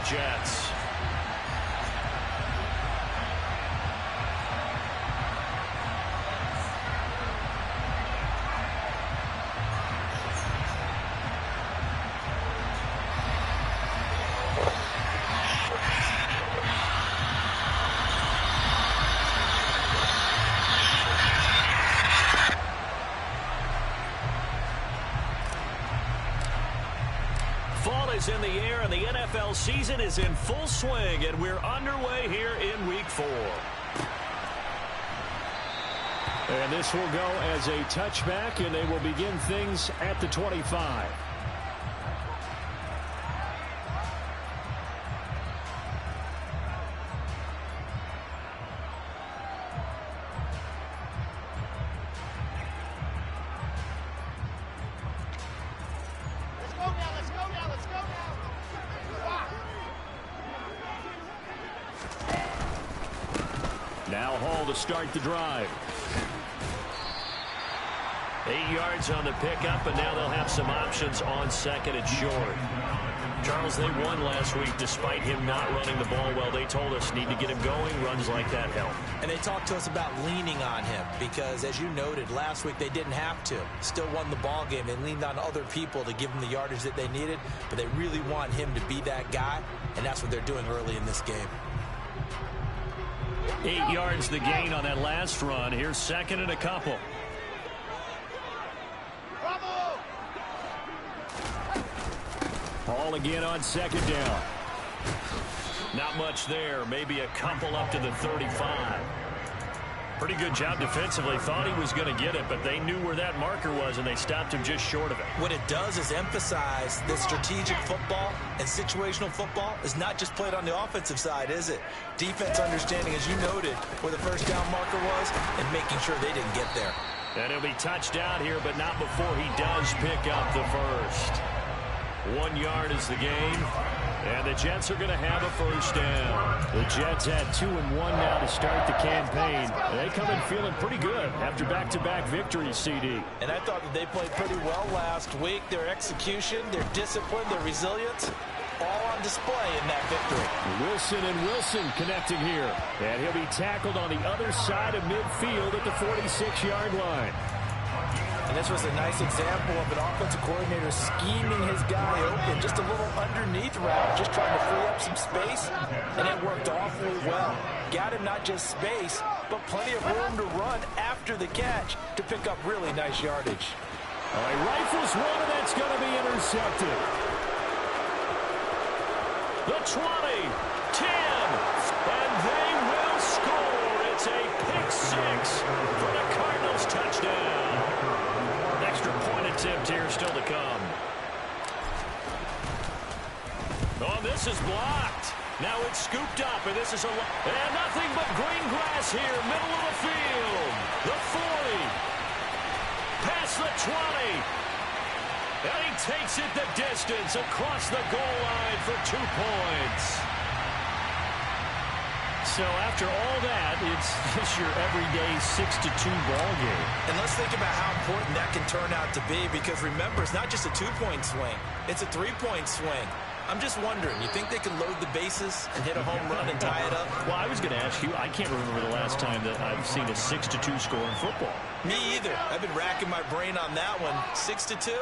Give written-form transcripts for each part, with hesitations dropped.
Jets. Fall is in the air, and the NFL season is in full swing, and we're underway here in Week 4. And this will go as a touchback, and they will begin things at the 25. Now Hall to start the drive. 8 yards on the pickup, and now they'll have some options on second and short. Charles, they won last week despite him not running the ball well. They told us need to get him going. Runs like that help. And they talked to us about leaning on him because, as you noted, last week they didn't have to. Still won the ball game. They leaned on other people to give them the yardage that they needed, but they really want him to be that guy, and that's what they're doing early in this game. 8 yards the gain on that last run. Here's second and a couple. Hall again on second down. Not much there. Maybe a couple up to the 35. Pretty good job defensively. Thought he was going to get it, but they knew where that marker was, and they stopped him just short of it. What it does is emphasize that strategic football and situational football is not just played on the offensive side, is it? Defense understanding, as you noted, where the first down marker was and making sure they didn't get there. And he'll be touched out here, but not before he does pick up the first. 1 yard is the gain. And the Jets are going to have a first down. The Jets at 2-1 now to start the campaign. They come in feeling pretty good after back-to-back victories, CD. And I thought that they played pretty well last week. Their execution, their discipline, their resilience, all on display in that victory. Wilson and Wilson connecting here. And he'll be tackled on the other side of midfield at the 46-yard line. And this was a nice example of an offensive coordinator scheming his guy open. Just a little underneath route, just trying to free up some space. And it worked awfully well. Got him not just space, but plenty of room to run after the catch to pick up really nice yardage. He rifles one, and that's going to be intercepted. The 20, 10, and they will score. It's a pick six for the Cardinals touchdown. Extra point attempt here still to come. Oh, this is blocked. Now it's scooped up, and this is and nothing but green grass here, middle of the field. The 40, past the 20, and he takes it the distance across the goal line for 2 points. So after all that, it's just your everyday 6-2 ball game. And let's think about how important that can turn out to be, because remember, it's not just a 2-point swing. It's a 3-point swing. I'm just wondering, you think they can load the bases and hit a home run and tie it up? Well, I was going to ask you, I can't remember the last time that I've seen a 6-2 score in football. Me either. I've been racking my brain on that one. 6-2?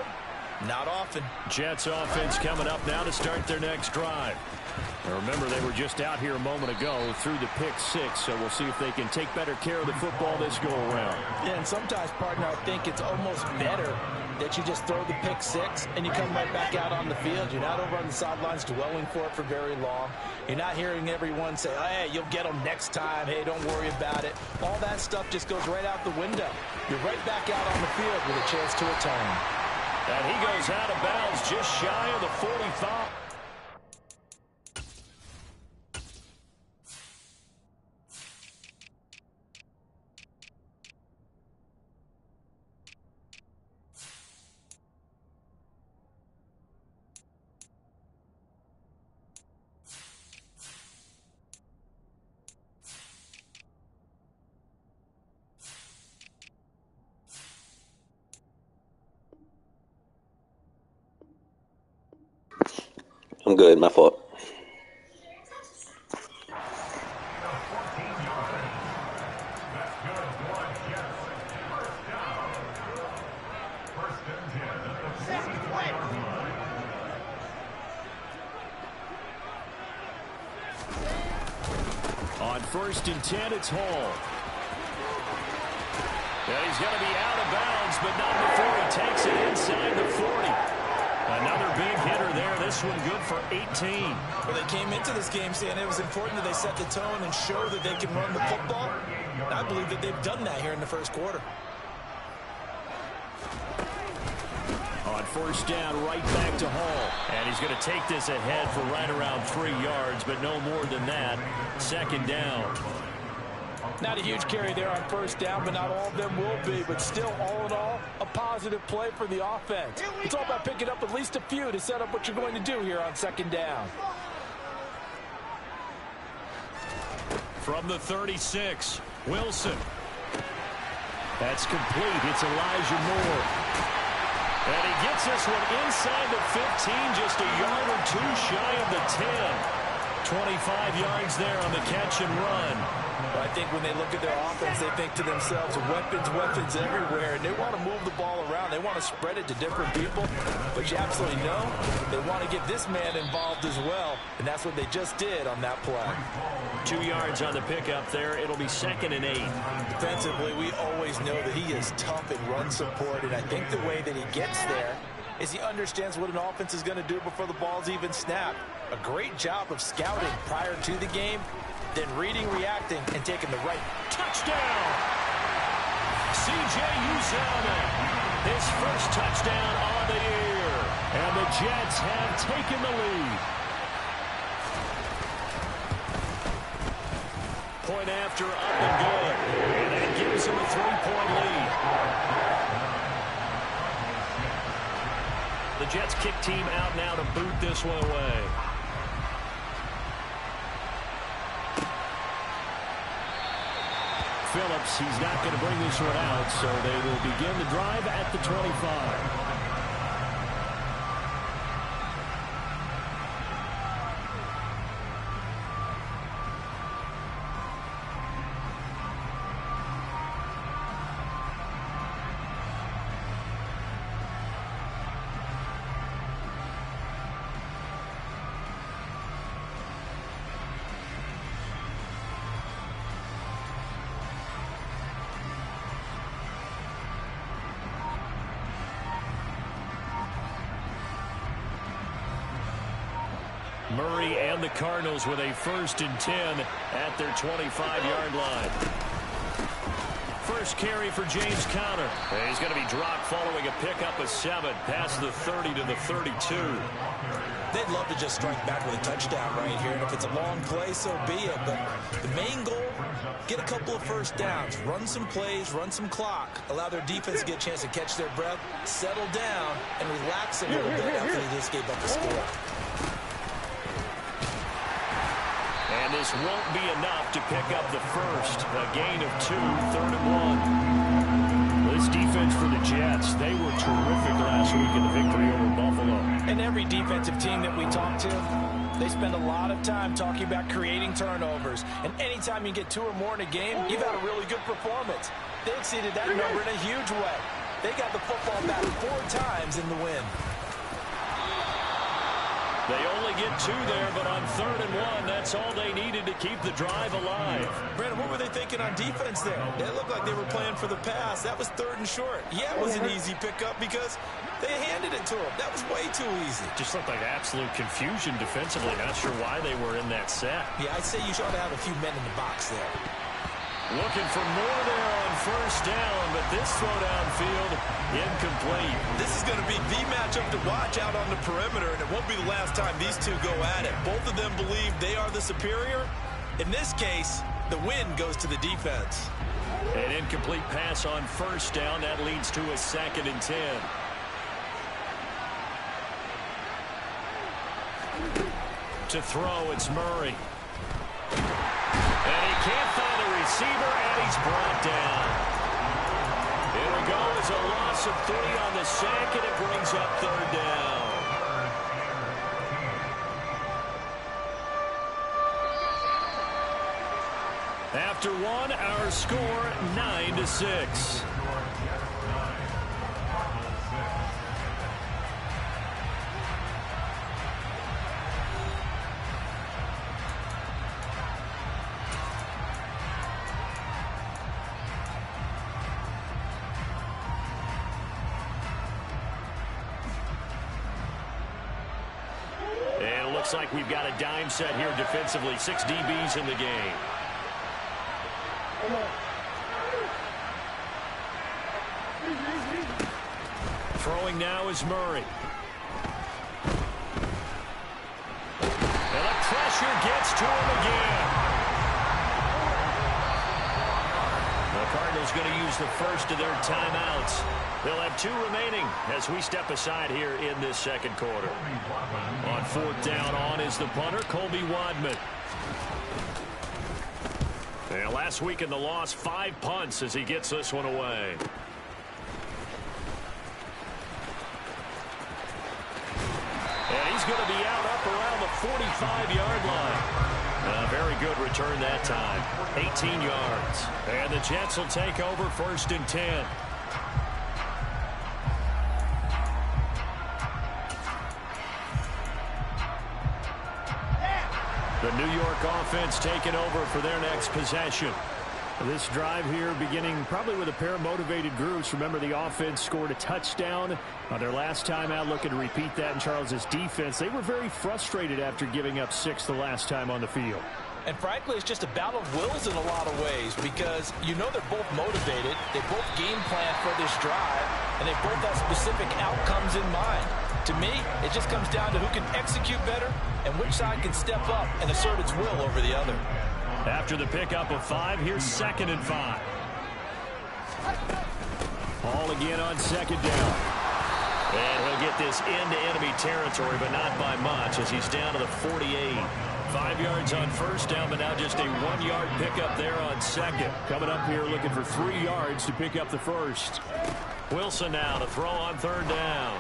Not often. Jets offense coming up now to start their next drive. Now remember, they were just out here a moment ago through the pick six, so we'll see if they can take better care of the football this go-around. Yeah, and sometimes, partner, I think it's almost better that you just throw the pick six and you come right back out on the field. You're not over on the sidelines dwelling for it for very long. You're not hearing everyone say, oh, hey, you'll get them next time. Hey, don't worry about it. All that stuff just goes right out the window. You're right back out on the field with a chance to atone. And he goes out of bounds just shy of the 45. I'm good, my fault. On 1st and 10, it's Hall. And he's going to be out of bounds, but not before he takes it inside the 40. Another big hitter there. This one good for 18. Well, they came into this game saying it was important that they set the tone and show that they can run the football. And I believe that they've done that here in the first quarter. On 1st down, right back to Hall. And he's going to take this ahead for right around 3 yards, but no more than that. 2nd down. Not a huge carry there on 1st down, but not all of them will be. But still, all in all, a positive play for the offense. It's all about picking up at least a few to set up what you're going to do here on 2nd down. From the 36, Wilson. That's complete. It's Elijah Moore. And he gets this one inside the 15, just a yard or two shy of the 10. 25 yards there on the catch and run. Well, I think when they look at their offense, they think to themselves, weapons, weapons everywhere, and they want to move the ball around. They want to spread it to different people, but you absolutely know they want to get this man involved as well, and that's what they just did on that play. 2 yards on the pickup there. It'll be 2nd and 8. Defensively, we always know that he is tough in run support, and I think the way that he gets there is he understands what an offense is going to do before the ball's even snapped. A great job of scouting prior to the game, then reading, reacting, and taking the right. Touchdown! C.J. Uzomah, his first touchdown on the year. And the Jets have taken the lead. Point after, up and good. And that gives them a 3-point lead. The Jets kick team out now to boot this one away. Phillips, he's not going to bring this one out, so they will begin the drive at the 25. Murray and the Cardinals with a 1st and 10 at their 25-yard line. First carry for James Conner. He's going to be dropped following a pickup of 7 past the 30 to the 32. They'd love to just strike back with a touchdown right here, and if it's a long play, so be it. But the main goal, get a couple of 1st downs, run some plays, run some clock, allow their defense to get a chance to catch their breath, settle down, and relax a little bit after they just gave up a score. And this won't be enough to pick up the first. A gain of 2, 3rd and 1. This defense for the Jets, they were terrific last week in the victory over Buffalo. And every defensive team that we talk to, they spend a lot of time talking about creating turnovers. And anytime you get 2 or more in a game, you've had a really good performance. They exceeded that number in a huge way. They got the football back 4 times in the win. They only get 2 there, but on 3rd and 1, that's all they needed to keep the drive alive. Brandon, what were they thinking on defense there? They looked like they were playing for the pass. That was 3rd and short. Yeah, it was an easy pickup because they handed it to them. That was way too easy. Just looked like absolute confusion defensively. Not sure why they were in that set. Yeah, I'd say you should have a few men in the box there. Looking for more there on 1st down, but this throw downfield, incomplete. This is going to be the matchup to watch out on the perimeter, and it won't be the last time these two go at it. Both of them believe they are the superior. In this case, the win goes to the defense. An incomplete pass on 1st down. That leads to a 2nd and 10. To throw, it's Murray. And he can't find a receiver, and he's brought down. It'll go as a loss of 3 on the sack, and it brings up 3rd down. After 1, our score 9-6. looks like we've got a dime set here defensively. 6 DBs in the game. Throwing now is Murray. And the pressure gets to him again. The Cardinals going to use the first of their timeouts. They'll have 2 remaining as we step aside here in this second quarter. On 4th down, on is the punter, Colby Wadman. And last week in the loss, 5 punts as he gets this one away. And he's going to be out up around the 45-yard line. A very good return that time. 18 yards. And the Jets will take over 1st and 10. The New York offense taking over for their next possession. This drive here beginning probably with a pair of motivated groups. Remember, the offense scored a touchdown on their last time out, looking to repeat that in Charles's defense. They were very frustrated after giving up 6 the last time on the field. And frankly, it's just a battle of wills in a lot of ways because you know they're both motivated. They both game plan for this drive, and they both have specific outcomes in mind. To me, it just comes down to who can execute better and which side can step up and assert its will over the other. After the pickup of 5, here's 2nd and 5. Ball again on 2nd down. And he'll get this into enemy territory, but not by much as he's down to the 48. 5 yards on 1st down, but now just a 1-yard pickup there on 2nd. Coming up here looking for 3 yards to pick up the 1st. Wilson now to throw on 3rd down.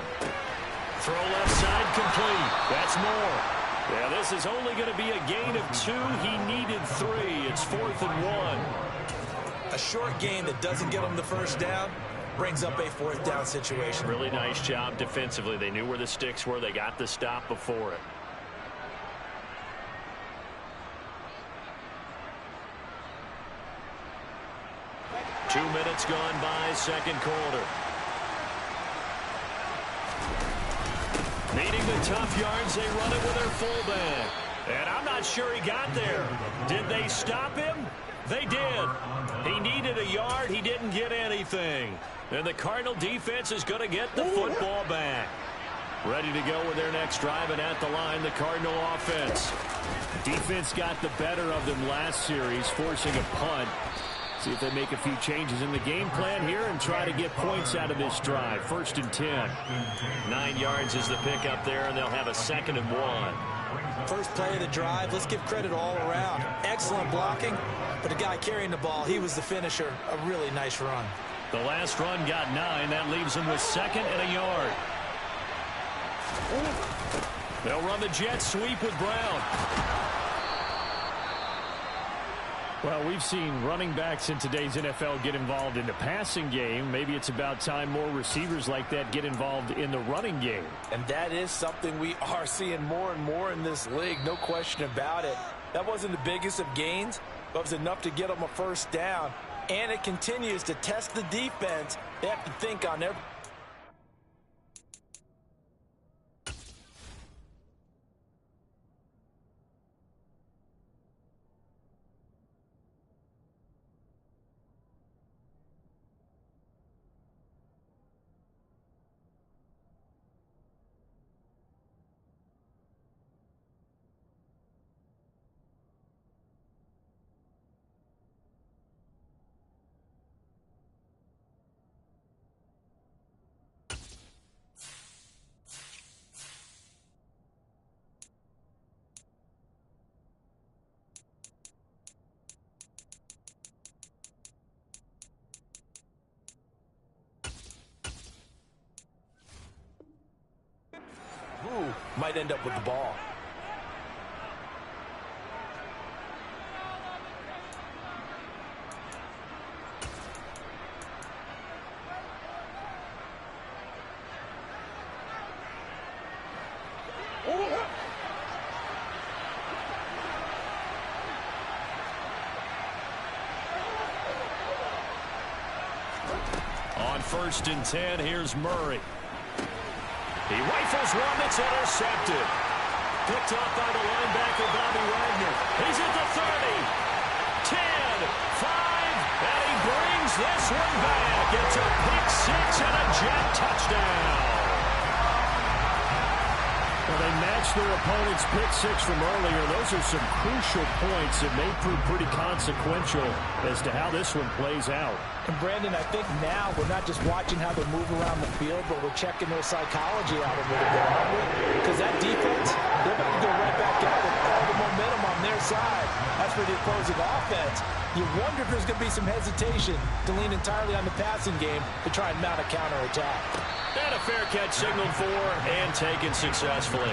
Throw left side complete. That's more. Yeah, this is only going to be a gain of 2. He needed 3. It's 4th and 1. A short gain that doesn't get him the 1st down brings up a 4th down situation. Really nice job defensively. They knew where the sticks were. They got the stop before it. Two minutes gone by, second quarter. Needing the tough yards, they run it with their fullback. And I'm not sure he got there. Did they stop him? They did. He needed a yard. He didn't get anything. And the Cardinal defense is going to get the football back. Ready to go with their next drive, and at the line, the Cardinal offense. Defense got the better of them last series, forcing a punt. See if they make a few changes in the game plan here and try to get points out of this drive. 1st and 10. 9 yards is the pickup there, and they'll have a 2nd and 1. First play of the drive, let's give credit all around. Excellent blocking, but the guy carrying the ball, he was the finisher. A really nice run. The last run got 9. That leaves him with 2nd and a yard. They'll run the jet sweep with Brown. Well, we've seen running backs in today's NFL get involved in the passing game. Maybe it's about time more receivers like that get involved in the running game. And that is something we are seeing more and more in this league, no question about it. That wasn't the biggest of gains, but it was enough to get them a 1st down. And it continues to test the defense. They have to think on every... might end up with the ball. On 1st and 10, here's Murray. He rifles one that's intercepted. Picked off by the linebacker, Bobby Wagner. He's at the 30. 10, 5, and he brings this one back. It's a pick six and a Jet touchdown. Well, they matched their opponent's pick six from earlier. Those are some crucial points that may prove pretty consequential as to how this one plays out. And Brandon, I think now we're not just watching how they move around the field, but we're checking their psychology out a little bit, aren't we? Because that defense, they're about to go right back out with all the momentum on their side. As for the opposing offense, you wonder if there's going to be some hesitation to lean entirely on the passing game to try and mount a counterattack. And a fair catch signaled for and taken successfully.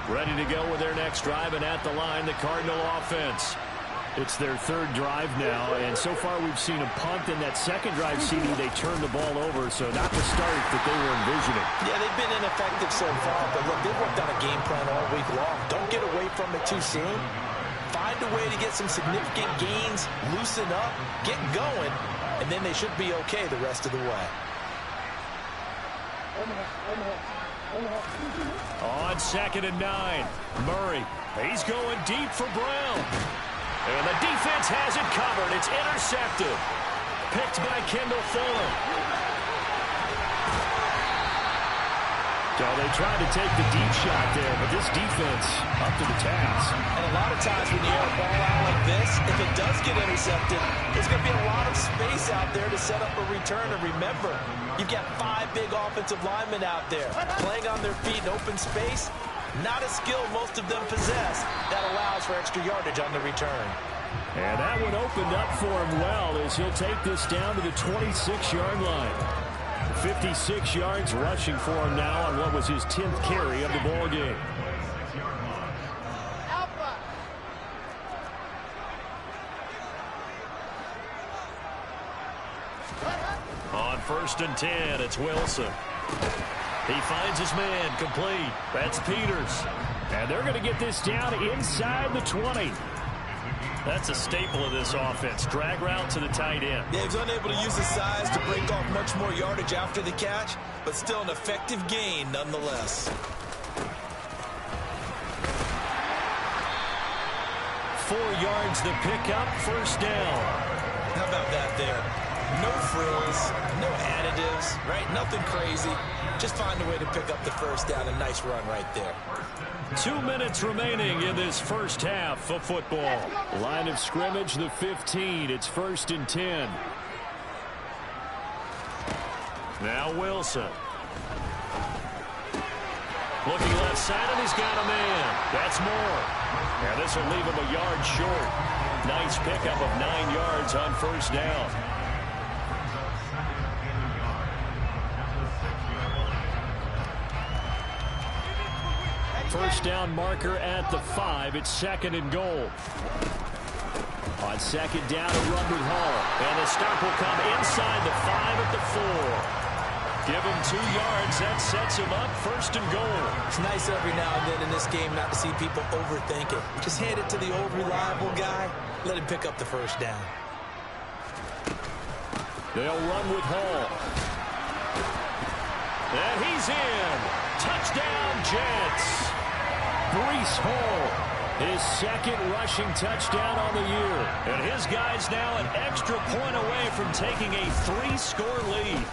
Ready to go with their next drive, and at the line, the Cardinal offense. It's their third drive now, and so far we've seen a punt. In that second drive, CD, they turned the ball over, so not the start that they were envisioning. Yeah, they've been ineffective so far, but look, they've worked on a game plan all week long. Don't get away from it too soon. Find a way to get some significant gains, loosen up, get going, and then they should be okay the rest of the way. On 2nd and 9, Murray. He's going deep for Brown. And the defense has it covered. It's intercepted. Picked by Kendall Fuller. So they tried to take the deep shot there, but this defense up to the task. And a lot of times when you air a ball out like this, if it does get intercepted, there's going to be a lot of space out there to set up a return. And remember, you've got 5 big offensive linemen out there playing on their feet in open space. Not a skill most of them possess. That allows for extra yardage on the return. And that one opened up for him well as he'll take this down to the 26-yard line. 56 yards rushing for him now on what was his 10th carry of the ball game. On 1st and 10, it's Wilson. He finds his man, complete. That's Peters. And they're going to get this down inside the 20. That's a staple of this offense. Drag route to the tight end. Yeah, he's unable to use his size to break off much more yardage after the catch, but still an effective gain nonetheless. 4 yards the pickup, 1st down. How about that there? No frills, no additives, right? Nothing crazy. Just find a way to pick up the 1st down. A nice run right there. 2 minutes remaining in this first half of football. Line of scrimmage, the 15. It's 1st and 10. Now Wilson. Looking left side, and he's got a man. That's Moore. Now this will leave him a yard short. Nice pickup of 9 yards on 1st down. First down marker at the 5. It's 2nd and goal. On 2nd down, a run with Hall. And the stop will come inside the 5 at the 4. Give him 2 yards. That sets him up 1st and goal. It's nice every now and then in this game not to see people overthink it. Just hand it to the old reliable guy. Let him pick up the 1st down. They'll run with Hall. And he's in. Touchdown, Jets. Breece Hall, his 2nd rushing touchdown on the year. And his guys now an extra point away from taking a 3-score lead.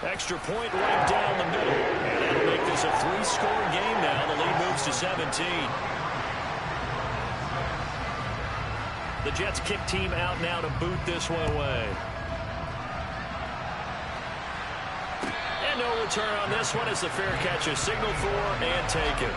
Extra point right down the middle. And that'll make this a 3-score game now. The lead moves to 17. The Jets kick team out now to boot this one away. And no return on this one as the fair catch is signaled for and taken.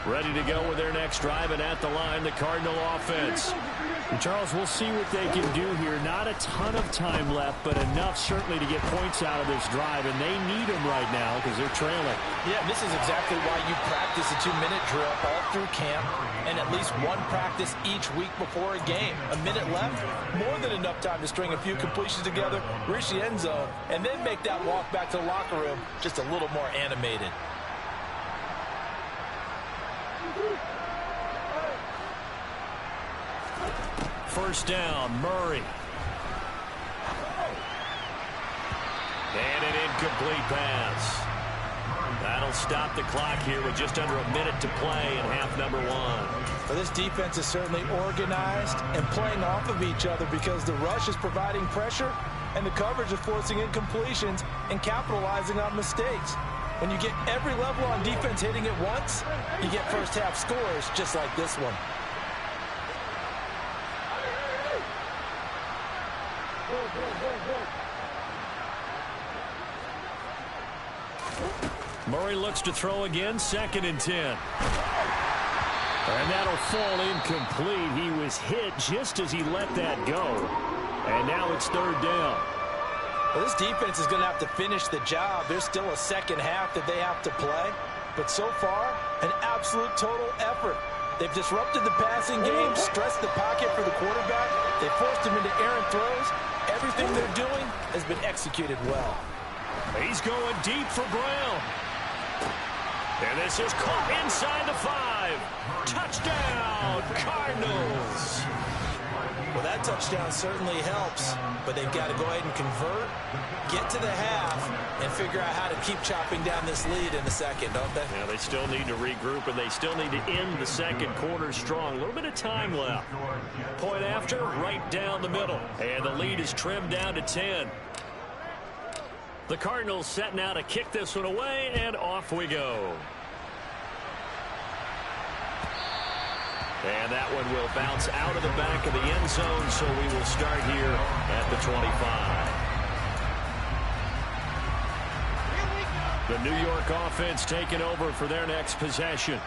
Ready to go with their next drive, and at the line, the Cardinal offense. And Charles, we'll see what they can do here. Not a ton of time left, but enough certainly to get points out of this drive, and they need them right now because they're trailing. Yeah, this is exactly why you practice a 2-minute drill all through camp and at least one practice each week before a game. A minute left, more than enough time to string a few completions together, reach the end zone, and then make that walk back to the locker room just a little more animated. First down, Murray. And an incomplete pass. That'll stop the clock here with just under a minute to play in half number one. Well, this defense is certainly organized and playing off of each other because the rush is providing pressure and the coverage is forcing incompletions and capitalizing on mistakes. When you get every level on defense hitting at once, you get first half scores just like this one. Murray looks to throw again, 2nd and 10. And that'll fall incomplete. He was hit just as he let that go. And now it's 3rd down. Well, this defense is going to have to finish the job. There's still a second half that they have to play. But so far, an absolute total effort. They've disrupted the passing game, stressed the pocket for the quarterback. They forced him into errant throws. Everything they're doing has been executed well. He's going deep for Brown. And this is caught inside the 5. Touchdown, Cardinals. Well, that touchdown certainly helps, but they've got to go ahead and convert, get to the half, and figure out how to keep chopping down this lead in the second, don't they? Yeah, they still need to regroup, and they still need to end the second quarter strong. A little bit of time left. Point after, right down the middle. And the lead is trimmed down to 10. The Cardinals setting out to kick this one away, and off we go. And that one will bounce out of the back of the end zone, so we will start here at the 25. The New York offense taking over for their next possession.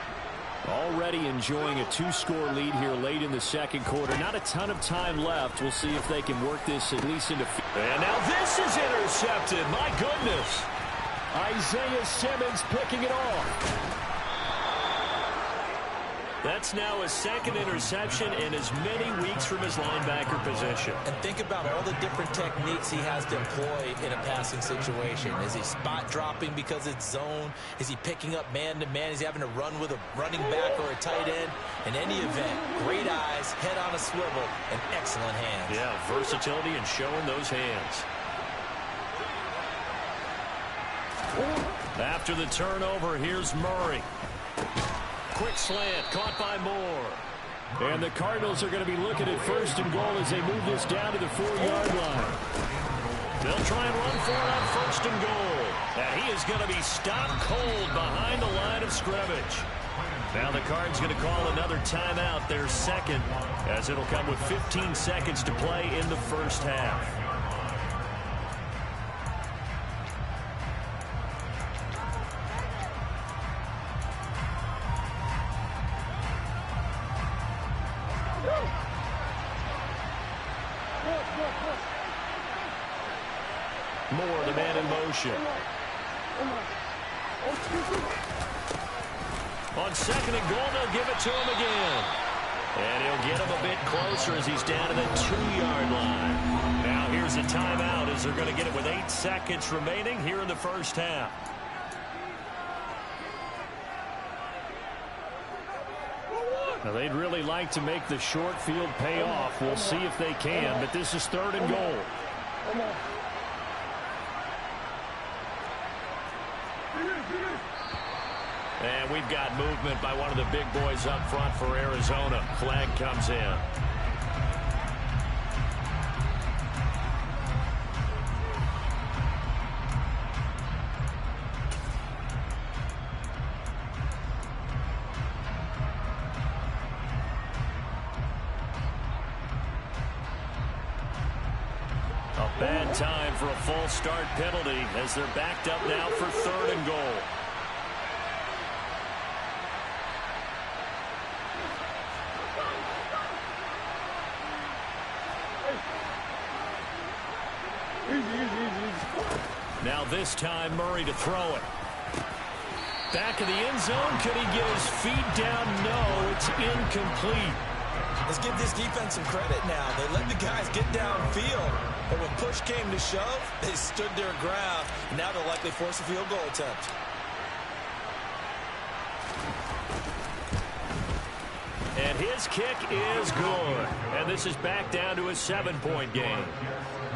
Already enjoying a 2-score lead here late in the second quarter. Not a ton of time left. We'll see if they can work this at least into... And now this is intercepted. My goodness. Isaiah Simmons picking it off. That's now his 2nd interception in as many weeks from his linebacker position. And think about all the different techniques he has to employ in a passing situation. Is he spot dropping because it's zone? Is he picking up man-to-man? Is he having to run with a running back or a tight end? In any event, great eyes, head on a swivel, and excellent hands. Yeah, versatility and showing those hands. After the turnover, here's Murray. Quick slant, caught by Moore. And the Cardinals are going to be looking at 1st and goal as they move this down to the 4-yard line. They'll try and run for it on 1st and goal. And he is going to be stopped cold behind the line of scrimmage. Now the Card's going to call another timeout, their 2nd, as it'll come with 15 seconds to play in the first half. Moore, the man in motion. On 2nd and goal, they'll give it to him again. And he'll get him a bit closer as he's down to the 2-yard line. Now here's a timeout as they're going to get it with 8 seconds remaining here in the first half. Now they'd really like to make the short field pay off. We'll see if they can, but this is 3rd and goal. And we've got movement by one of the big boys up front for Arizona. Flag comes in. A bad time for a false start penalty as they're backed up now for 3rd and goal. this time Murray to throw it. Back of the end zone. Could he get his feet down? No, it's incomplete. Let's give this defense some credit now. They let the guys get downfield. But when push came to shove, they stood their ground. Now they'll likely force a field goal attempt. And his kick is good. And this is back down to a 7-point game.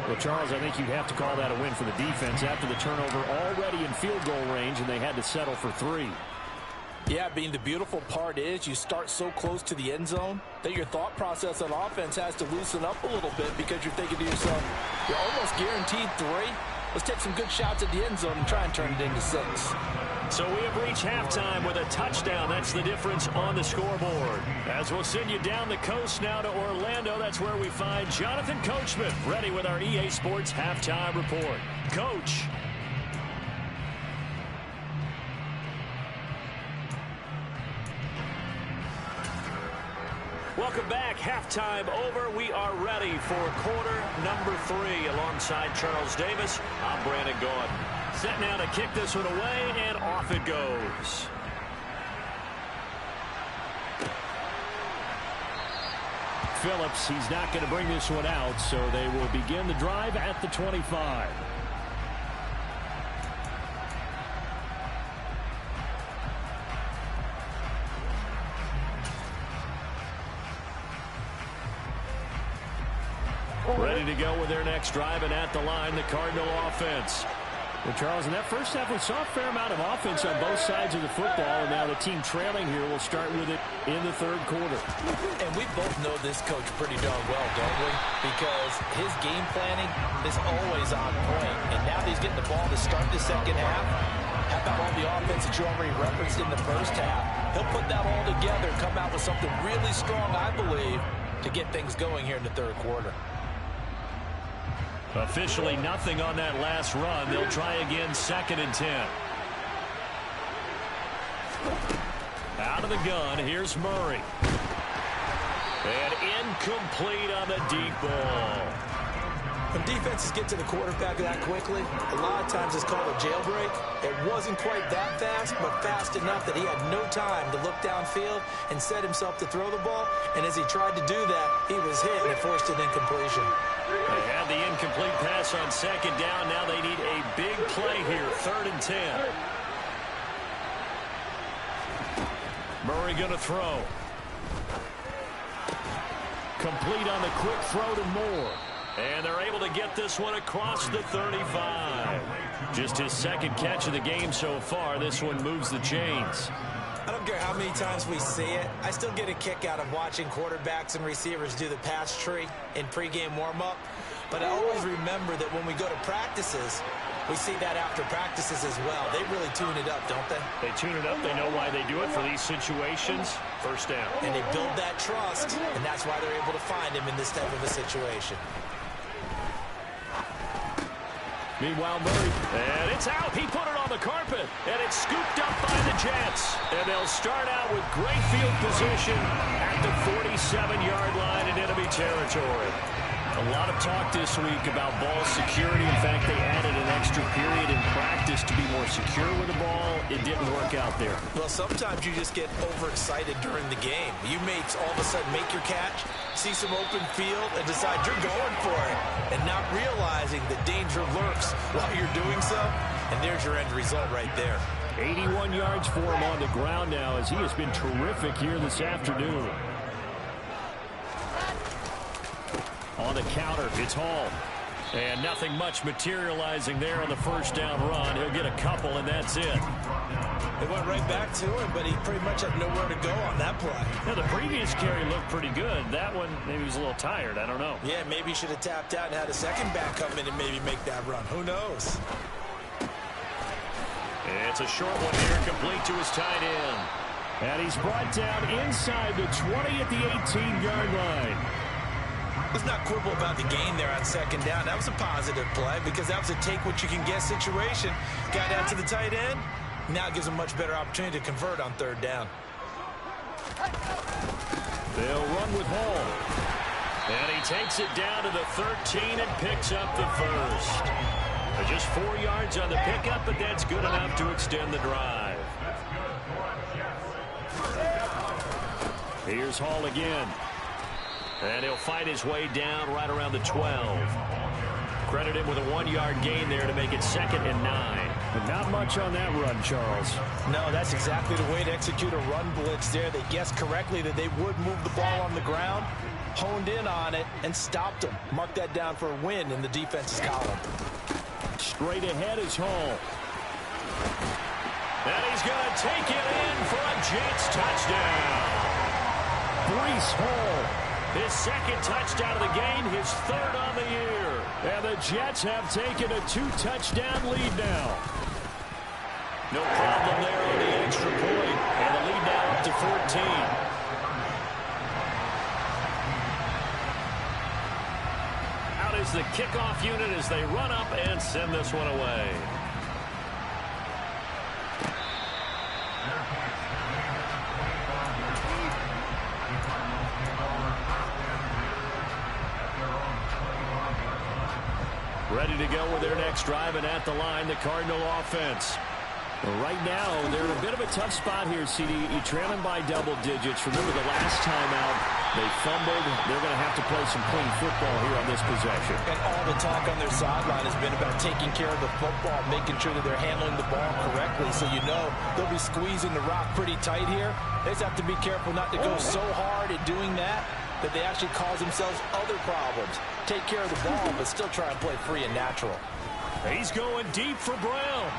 Well, Charles, I think you'd have to call that a win for the defense after the turnover already in field goal range, and they had to settle for 3. Yeah, the beautiful part is you start so close to the end zone that your thought process on offense has to loosen up a little bit because you're thinking to yourself, you're almost guaranteed 3. Let's take some good shots at the end zone and try and turn it into 6. So we have reached halftime with a touchdown. That's the difference on the scoreboard. As we'll send you down the coast now to Orlando, that's where we find Jonathan Coachman, ready with our EA Sports halftime report. Coach. Welcome back. Halftime over. We are ready for quarter number 3 alongside Charles Davis. I'm Brandon Gaudin. Set now to kick this one away, and off it goes. Phillips, he's not going to bring this one out, so they will begin the drive at the 25. Ready to go with their next drive, and at the line, the Cardinal offense. Well, Charles, in that first half, we saw a fair amount of offense on both sides of the football, and now the team trailing here will start with it in the third quarter. And we both know this coach pretty darn well, don't we? Because his game planning is always on point. And now that he's getting the ball to start the second half, how about all the offense that you already referenced in the first half? He'll put that all together and come out with something really strong, I believe, to get things going here in the third quarter. Officially nothing on that last run. They'll try again, 2nd and 10. Out of the gun, here's Murray. And incomplete on the deep ball. When defenses get to the quarterback that quickly, a lot of times it's called a jailbreak. It wasn't quite that fast, but fast enough that he had no time to look downfield and set himself to throw the ball. And as he tried to do that, he was hit and it forced an incompletion. They had the incomplete pass on 2nd down. Now they need a big play here, 3rd and 10. Murray going to throw. Complete on the quick throw to Moore. And they're able to get this one across the 35. Just his 2nd catch of the game so far. This one moves the chains. I don't care how many times we see it. I still get a kick out of watching quarterbacks and receivers do the pass tree in pregame warm-up. But I always remember that when we go to practices, we see that after practices as well. They really tune it up, don't they? They tune it up. They know why they do it for these situations. 1st down. And they build that trust, and that's why they're able to find him in this type of a situation. Meanwhile, Murray, and it's out. He put it on the carpet, and it's scooped up by the Jets. And they'll start out with great field position at the 47-yard line in enemy territory. A lot of talk this week about ball security. In fact, they added an extra period in practice to be more secure with the ball. It didn't work out there. Well, sometimes you just get overexcited during the game. You may all of a sudden make your catch, see some open field, and decide you're going for it, and not realizing the danger lurks while you're doing so. And there's your end result right there. 81 yards for him on the ground now, as he has been terrific here this afternoon. On the counter, it's Hall. And nothing much materializing there on the 1st down run. He'll get a couple, and that's it. They went right back to him, but he pretty much had nowhere to go on that play. Yeah, the previous carry looked pretty good. That one, maybe he was a little tired. I don't know. Yeah, maybe he should have tapped out and had a second back come in and maybe make that run. Who knows? It's a short one here, complete to his tight end. And he's brought down inside the 20 at the 18-yard line. Let's not quibble about the gain there on 2nd down. That was a positive play because that was a take-what-you-can-get situation. Got out to the tight end. Now it gives him a much better opportunity to convert on 3rd down. They'll run with Hall. And he takes it down to the 13 and picks up the 1st. Just 4 yards on the pickup, but that's good enough to extend the drive. Here's Hall again. And he'll fight his way down right around the 12. Credit him with a 1-yard gain there to make it 2nd and 9. But not much on that run, Charles. No, that's exactly the way to execute a run blitz there. They guessed correctly that they would move the ball on the ground, honed in on it, and stopped them. Mark that down for a win in the defense's column. Straight ahead is Hall. And he's going to take it in for a Jets touchdown. Breece Hall. His 2nd touchdown of the game, his 3rd on the year. And the Jets have taken a 2-touchdown lead now. No problem there on the extra point. And the lead now up to 14. Out is the kickoff unit as they run up and send this one away. Ready to go with their next drive, and at the line, the Cardinal offense. Well, right now, they're in a bit of a tough spot here, CD. You're trailing by double digits. Remember the last time out, they fumbled. They're going to have to play some clean football here on this possession. And all the talk on their sideline has been about taking care of the football, making sure that they're handling the ball correctly. So you know they'll be squeezing the rock pretty tight here. They just have to be careful not to go so hard at doing that they actually cause themselves other problems. Take care of the ball, but still try and play free and natural. He's going deep for Brown.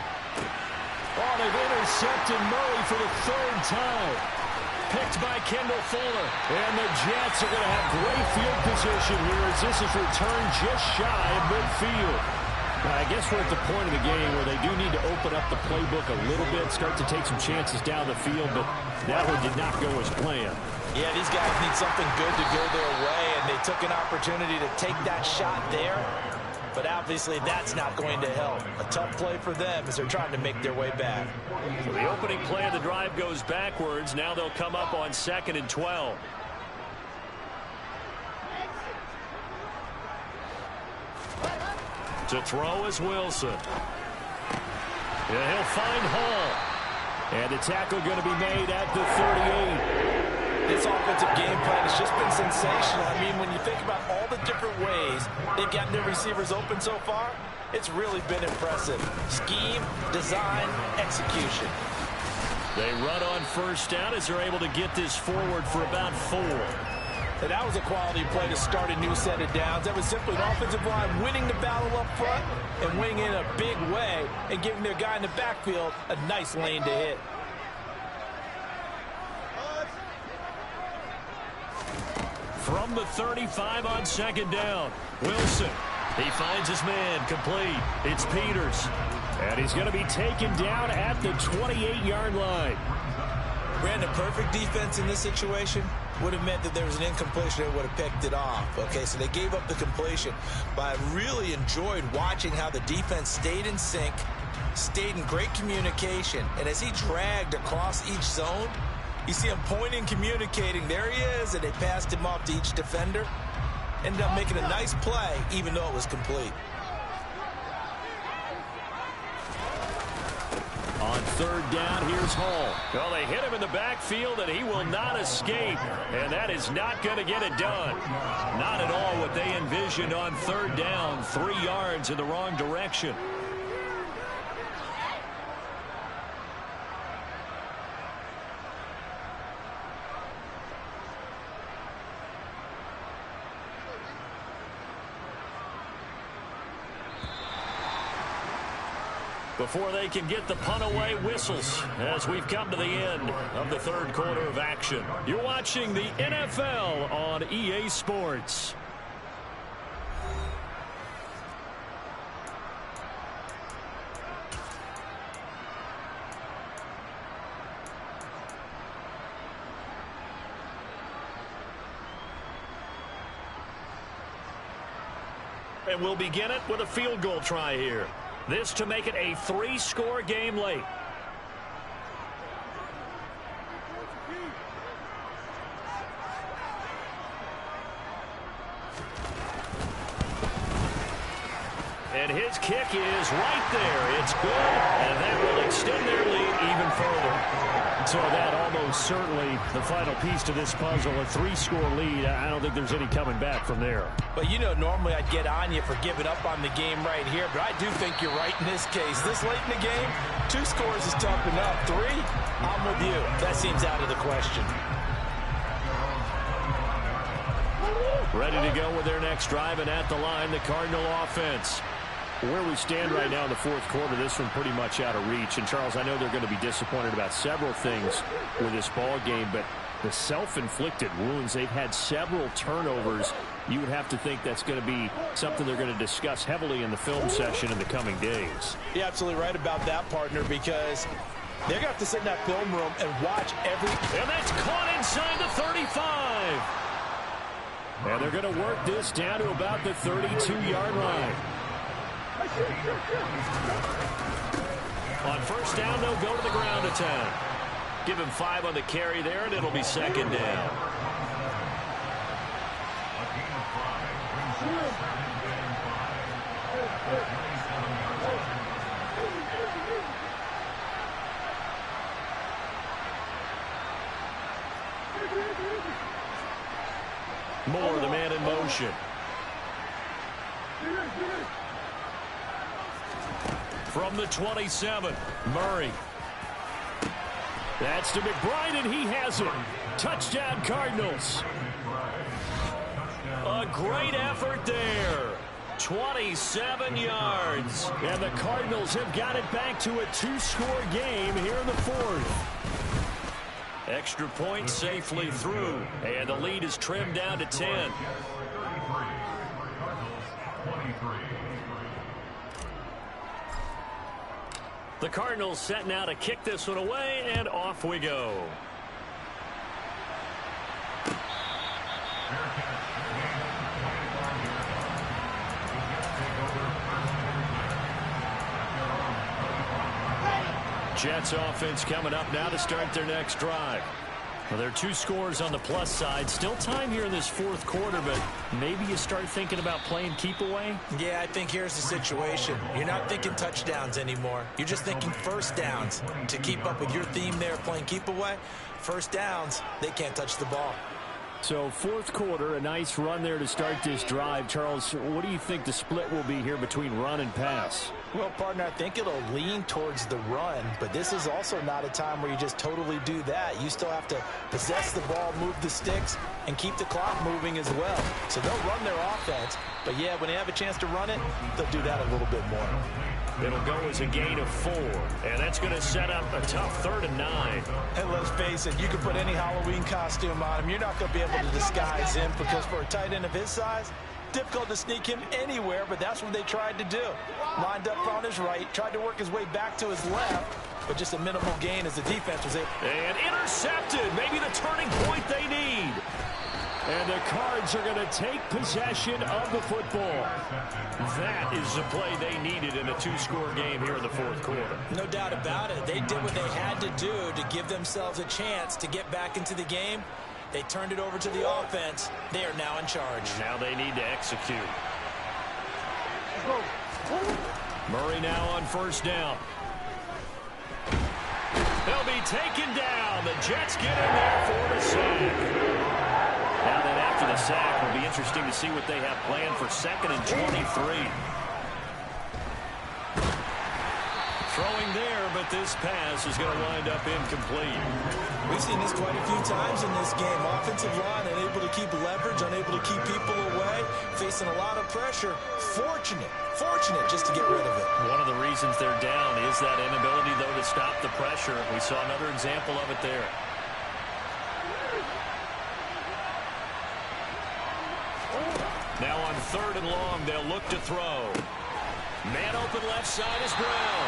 Oh, they've intercepted Murray for the 3rd time. Picked by Kendall Fuller. And the Jets are going to have great field position here as this is returned just shy of midfield. Now, I guess we're at the point of the game where they do need to open up the playbook a little bit, start to take some chances down the field, but that one did not go as planned. Yeah, these guys need something good to go their way, and they took an opportunity to take that shot there. But obviously, that's not going to help. A tough play for them as they're trying to make their way back. So the opening play of the drive goes backwards. Now they'll come up on 2nd and 12. To throw is Wilson. Yeah, he'll find Hall. And the tackle going to be made at the 38. This offensive game plan has just been sensational. I mean, when you think about all the different ways they've gotten their receivers open so far, it's really been impressive. Scheme, design, execution. They run on 1st down as they're able to get this forward for about 4. And that was a quality play to start a new set of downs. That was simply an offensive line winning the battle up front and winning in a big way and giving their guy in the backfield a nice lane to hit. From the 35 on 2nd down. Wilson. He finds his man complete. It's Peters. And he's going to be taken down at the 28-yard line. Brandon, perfect defense in this situation would have meant that there was an incompletion. They would have picked it off. Okay, so they gave up the completion. But I really enjoyed watching how the defense stayed in sync, stayed in great communication. And as he dragged across each zone, you see him pointing, communicating. There he is, and they passed him off to each defender. Ended up making a nice play, even though it was complete. On 3rd down, here's Hall. Well, they hit him in the backfield, and he will not escape. And that is not going to get it done. Not at all what they envisioned on 3rd down. 3 yards in the wrong direction. Before they can get the punt away, whistles as we've come to the end of the 3rd quarter of action. You're watching the NFL on EA Sports. And we'll begin it with a field goal try here. This to make it a 3-score game late. And his kick is right there. It's good, and that will extend their lead even further. So that almost certainly the final piece to this puzzle, a 3-score lead. I don't think there's any coming back from there. But, you know, normally I'd get on you for giving up on the game right here, but I do think you're right in this case. This late in the game, 2 scores is tough enough. 3, I'm with you. That seems out of the question. Ready to go with their next drive, and at the line, the Cardinal offense. Where we stand right now in the fourth quarter, this one pretty much out of reach. And, Charles, I know they're going to be disappointed about several things with this ball game, but the self-inflicted wounds, they've had several turnovers. You would have to think that's going to be something they're going to discuss heavily in the film session in the coming days. You're absolutely right about that, partner, because they're going to have to sit in that film room and watch every... And that's caught inside the 35. And they're going to work this down to about the 32-yard line. On first down, they'll go to the ground attack. Give him 5 on the carry there, and it'll be second down. Moore, the man in motion. From the 27, Murray. That's to McBride, and he has it. Touchdown, Cardinals. A great effort there. 27 yards. And the Cardinals have got it back to a 2-score game here in the fourth. Extra point safely through. And the lead is trimmed down to 10. The Cardinals set now to kick this one away, and off we go. Jets offense coming up now to start their next drive. Well, there are 2 scores on the plus side. Still time here in this fourth quarter, but maybe you start thinking about playing keep away? Yeah, I think here's the situation. You're not thinking touchdowns anymore. You're just thinking first downs. To keep up with your theme there, playing keep away, first downs, they can't touch the ball. So fourth quarter, a nice run there to start this drive. Charles, what do you think the split will be here between run and pass? Well, partner, I think it'll lean towards the run, but this is also not a time where you just totally do that. You still have to possess the ball, move the sticks, and keep the clock moving as well. So they'll run their offense, but yeah, when they have a chance to run it, they'll do that a little bit more. It'll go as a gain of 4, and that's going to set up a tough 3rd and 9. And let's face it, you can put any Halloween costume on him. You're not going to be able to disguise him, because for a tight end of his size, difficult to sneak him anywhere, but that's what they tried to do. Lined up on his right, tried to work his way back to his left, but just a minimal gain as the defense was able. And intercepted, maybe the turning point they need. And the Cards are going to take possession of the football. That is the play they needed in a 2-score game here in the fourth quarter. No doubt about it. They did what they had to do to give themselves a chance to get back into the game. They turned it over to the offense. They are now in charge. Now they need to execute. Murray now on first down. They'll be taken down. The Jets get in there for the sack. Now then, after the sack, it'll be interesting to see what they have planned for 2nd and 23. Throwing there, but this pass is going to wind up incomplete. We've seen this quite a few times in this game. Offensive line unable to keep leverage, unable to keep people away, facing a lot of pressure. Fortunate just to get rid of it. One of the reasons they're down is that inability, though, to stop the pressure. We saw another example of it there. Now on 3rd and long, they'll look to throw. Man open left side is Brown.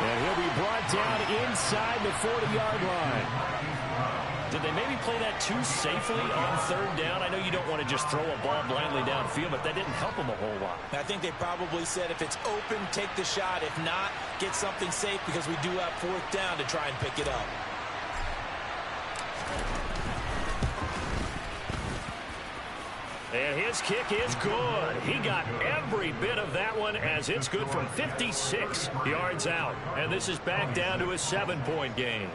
And he'll be brought down inside the 40-yard line. Did they maybe play that too safely on 3rd down? I know you don't want to just throw a ball blindly downfield, but that didn't help them a whole lot. I think they probably said if it's open, take the shot. If not, get something safe, because we do have 4th down to try and pick it up. And And his kick is good. He got every bit of that one as it's good from 56 yards out. And this is back down to a 7-point game.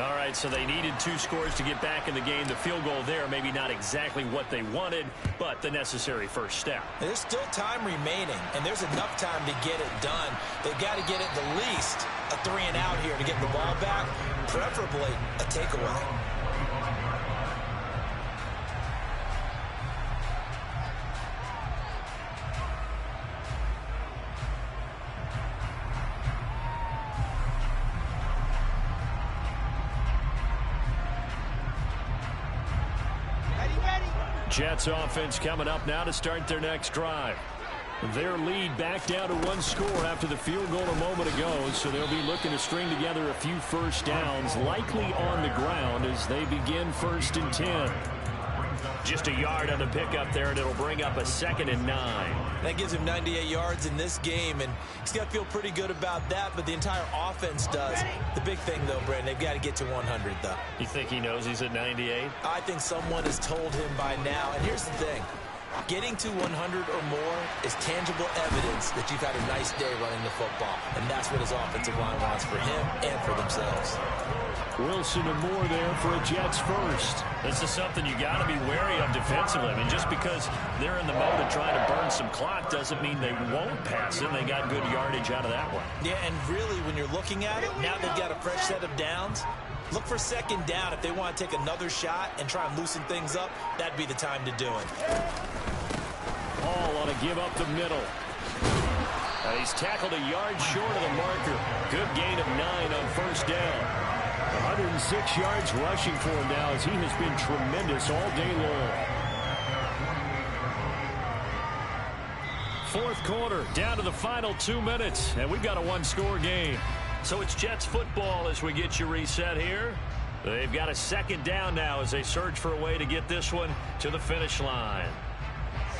All right, so they needed 2 scores to get back in the game. The field goal there, maybe not exactly what they wanted, but the necessary first step. There's still time remaining, and there's enough time to get it done. They've got to get at the least a 3-and-out here to get the ball back, preferably a takeaway. Jets offense coming up now to start their next drive. Their lead back down to 1 score after the field goal a moment ago, so they'll be looking to string together a few first downs, likely on the ground as they begin 1st and 10. Just a yard on the pickup there, and it'll bring up a 2nd and 9. That gives him 98 yards in this game, and he's got to feel pretty good about that, but the entire offense does. The big thing, though, Brandon, they've got to get to 100, though. You think he knows he's at 98? I think someone has told him by now, and here's the thing. Getting to 100 or more is tangible evidence that you've had a nice day running the football, and that's what his offensive line wants for him and for themselves. Wilson and Moore there for a Jets first. This is something you got to be wary of defensively. I mean, just because they're in the mode of trying to burn some clock doesn't mean they won't pass it. They got good yardage out of that one. Yeah, and really, when you're looking at it, now they've got a fresh set of downs. Look for 2nd down. If they want to take another shot and try and loosen things up, that'd be the time to do it. Hall on a give up the middle. He's tackled a yard short of the marker. Good gain of 9 on 1st down. 106 yards rushing for him now as he has been tremendous all day long. 4th quarter, down to the final 2 minutes, and we've got a 1-score game. So it's Jets football as we get you reset here. They've got a 2nd down now as they search for a way to get this one to the finish line.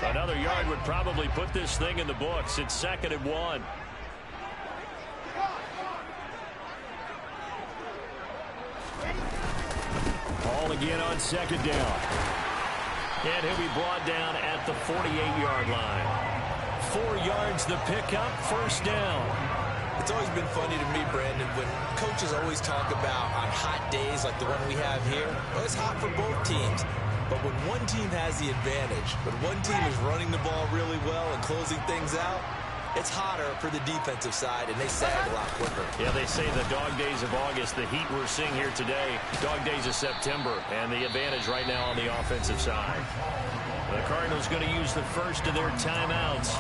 Another yard would probably put this thing in the books. It's 2nd and 1. Ball again on 2nd down. And he'll be brought down at the 48-yard line. 4 yards the pickup, 1st down. It's always been funny to me, Brandon, when coaches always talk about on hot days like the one we have here. Well, it's hot for both teams. But when one team has the advantage, when one team is running the ball really well and closing things out, it's hotter for the defensive side, and they sag a lot quicker. Yeah, they say the dog days of August, the heat we're seeing here today, dog days of September, and the advantage right now on the offensive side. The Cardinals going to use the first of their timeouts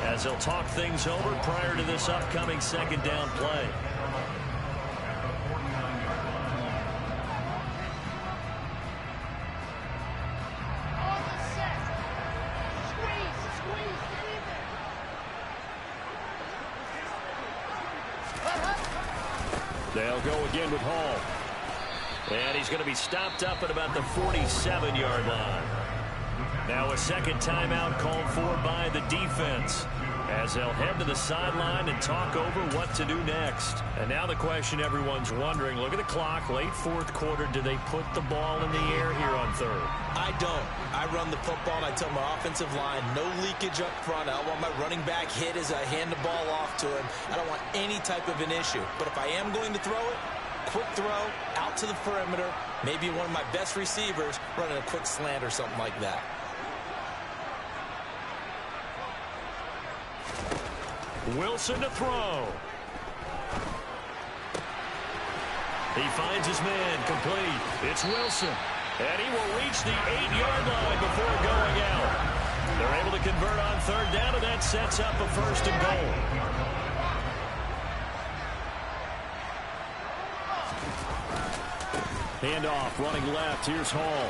as they'll talk things over prior to this upcoming 2nd down play. They'll go again with Hall. And he's going to be stopped up at about the 47-yard line. Now a 2nd timeout called for by the defense as they'll head to the sideline and talk over what to do next. And now the question everyone's wondering, look at the clock, late 4th quarter, do they put the ball in the air here on 3rd? I don't. I run the football and I tell my offensive line, no leakage up front. I don't want my running back hit as I hand the ball off to him. I don't want any type of an issue. But if I am going to throw it, quick throw, out to the perimeter, maybe one of my best receivers running a quick slant or something like that. Wilson to throw. He finds his man complete. It's Wilson. And he will reach the 8-yard line before going out. They're able to convert on 3rd down, and that sets up a 1st and goal. Handoff running left. Here's Hall.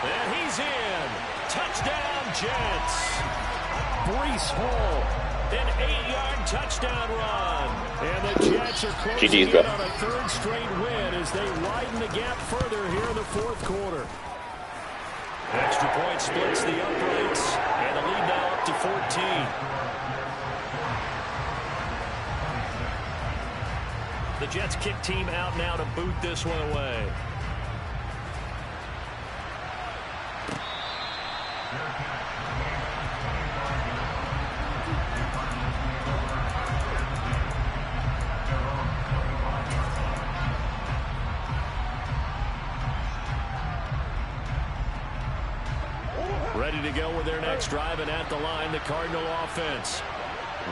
And he's in. Touchdown, Jets. Breece Hall. An 8-yard touchdown run. And the Jets are closing in on a 3rd straight win as they widen the gap further here in the 4th quarter. Extra point splits the uprights. And the lead now up to 14. The Jets kick team out now to boot this one away. Ready to go with their next drive, and at the line, the Cardinal offense.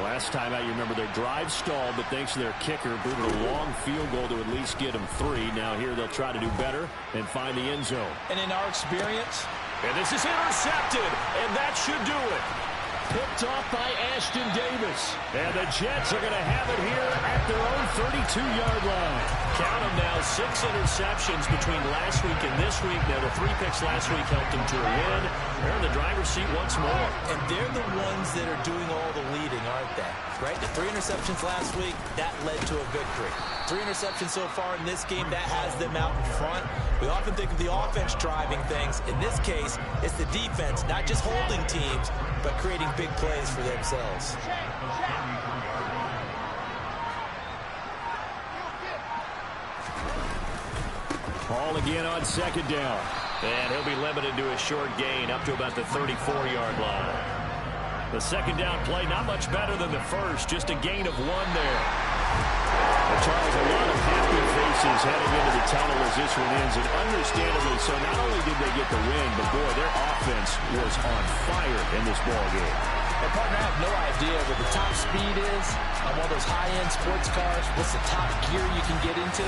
Last time out, you remember their drive stalled, but thanks to their kicker, booted a long field goal to at least get them 3. Now here they'll try to do better and find the end zone. And in our experience, and this is intercepted, and that should do it. Picked off by Ashton Davis. And the Jets are going to have it here at their own 32-yard line. Count them now, 6 interceptions between last week and this week. Now, the 3 picks last week helped them to a win. They're in the driver's seat once more. And they're the ones that are doing all the leading, aren't they? Right? The 3 interceptions last week, that led to a victory. 3 interceptions so far in this game, that has them out in front. We often think of the offense driving things. In this case, it's the defense, not just holding teams, but creating big plays for themselves. Ball again on second down. And he'll be limited to a short gain up to about the 34-yard line. The second down play, not much better than the first, just a gain of 1 there. Well, Charles, a lot of happy faces heading into the tunnel as this one ends, and understandably so. Not only did they get the win, but boy, their offense was on fire in this ball game. And partner, I have no idea what the top speed is on one of those high-end sports cars. What's the top gear you can get into?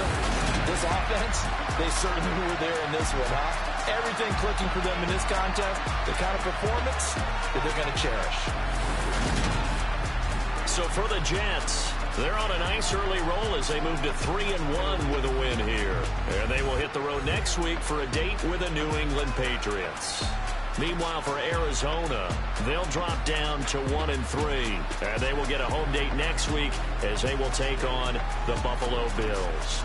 This offense, they certainly were there in this one, huh? Everything clicking for them in this contest, the kind of performance that they're going to cherish. So for the Jets, they're on a nice early roll as they move to 3-1 with a win here. And they will hit the road next week for a date with the New England Patriots. Meanwhile, for Arizona, they'll drop down to 1-3. And they will get a home date next week as they will take on the Buffalo Bills.